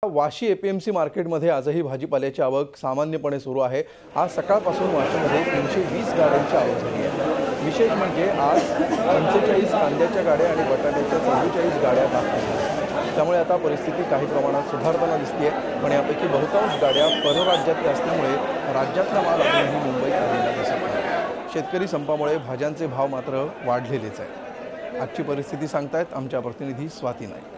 Vashi APMC मार्केटमध्ये आजही भाजीपाल्याची आवक सामान्यपणे सुरू आहे। आज सकाळपासून वाशीमध्ये 320 गाड्यांची आवक झाली आहे। विशेष म्हणजे आज 45 कांद्याच्या गाड्या आणि बटाट्याच्या 44 गाड्या दाखल झाल्या। त्यामुळे आता परिस्थिती काही प्रमाणात सुधारताना दिसते, पण यापैकी बहुतांश गाड्या परराज्यातल्या असल्यामुळे राज्यातला माल अजूनही मुंबईत आलेला दिसत नाही। शेतकरी संपामुळे भाज्यांचे भाव मात्र वाढलेलेच आहेत। आजची परिस्थिती सांगतायत आमच्या प्रतिनिधी स्वाती नाईक।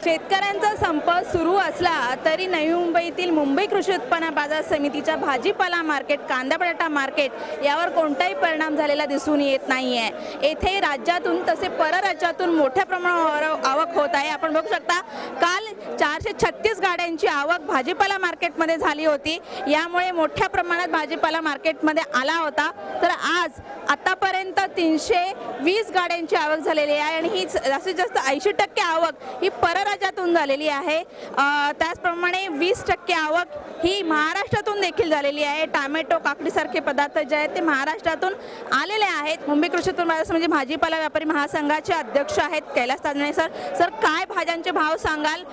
शेतकऱ्यांचा संप सुरू असला तरी नवी मुंबईतील मुंबई कृषी उत्पन्न बाजार समितीच्या भाजीपाला मार्केट, कांदा बटाटा मार्केट यावर कोणताही परिणाम झालेला दिसून येत नाहीये। येथे राज्यातून तसे परराज्यातून मोठ्या प्रमाणावर आवक होत आहे। आपण बघू शकता काल 436 गाड्यांची आवक भाजीपाला मार्केटमध्ये झाली होती। यामुळे मोठ्या प्रमाणात भाजीपाला मार्केटमध्ये आला होता। तर आज आतापर्यंत 320 गाड्यांची आवक झालेली आहे आणि ही जास्तीत जास्त 80% आवक ही परराज्यातून झालेली आहे। त्याचप्रमाणे 20% आवक ही महाराष्ट्रातून देखील झालेली आहे। टोमॅटो, काकडीसारखे पदार्थ जे आहेत ते महाराष्ट्रातून आलेले आहेत। मुंबई कृषी उत्पन्न बाजार समिती भाजीपाला व्यापारी महासंघाचे अध्यक्ष आहेत कैलास तांदळे सर, काय भाज्यांचे भाव सांगाल?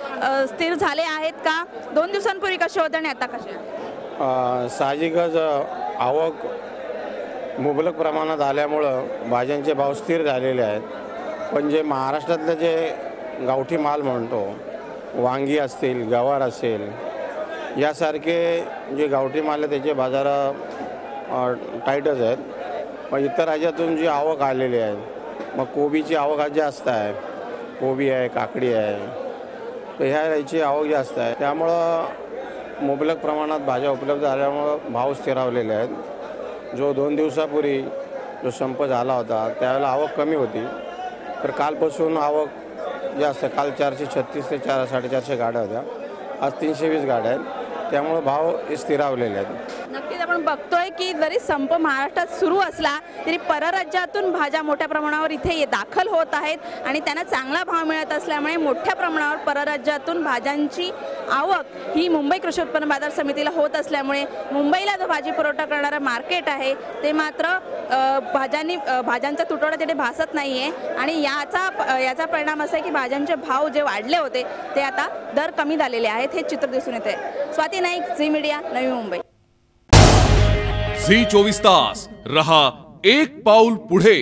स्थिर झाले आहेत का? 2 दिवसांपूर्वी कसे होते आणि आता कसे? साहजिकच आवक मुबलक प्रमाणात आल्यामुळं भाज्यांचे भाव स्थिर झालेले आहेत। पण जे महाराष्ट्रातले जे गावठी माल म्हणतो, वांगी असतील, गवार असेल, यासारखे जे गावठी माल आहे त्याचे बाजार टाईटच आहेत। पण इतर राज्यातून जी आवक आलेली आहे, मग कोबीची आवक आज जास्त आहे, कोबी आहे, काकडी आहे, तर ह्या याची आवक जास्त आहे। त्यामुळं मुबलक प्रमाणात भाज्या उपलब्ध झाल्यामुळं भाव स्थिरावलेले आहेत। जो 2 दिवसापूर्वी जो संप झाला होता त्यावेळेला आवक कमी होती, तर कालपासून आवक जास्त। काल 436 ते 400-450 गाड्या होत्या, आज 320 गाड्या आहेत। त्यामुळे भाव स्थिरावलेले आहेत। नक्कीच आपण बघतोय की जरी संप महाराष्ट्रात सुरू असला तरी परराज्यातून भाज्या मोठ्या प्रमाणावर इथे दाखल होत आहेत आणि त्यांना चांगला भाव मिळत असल्यामुळे मोठ्या प्रमाणावर परराज्यातून भाज्यांची आवक ही मुंबई कृषी उत्पन्न बाजार समितीला होत असल्यामुळे मुंबईला जो भाजी पुरवठा करणारा मार्केट आहे ते मात्र भाज्यांचा तुटवडा तिथे भासत नाहीये आणि याचा परिणाम असा आहे की भाज्यांचे भाव जे वाढले होते ते आता दर कमी झालेले आहेत, हे चित्र दिसून येते। Swati Naik, Zee media, Navi Mumbai. Zee 24 तास रहा एक पाऊल पुढे।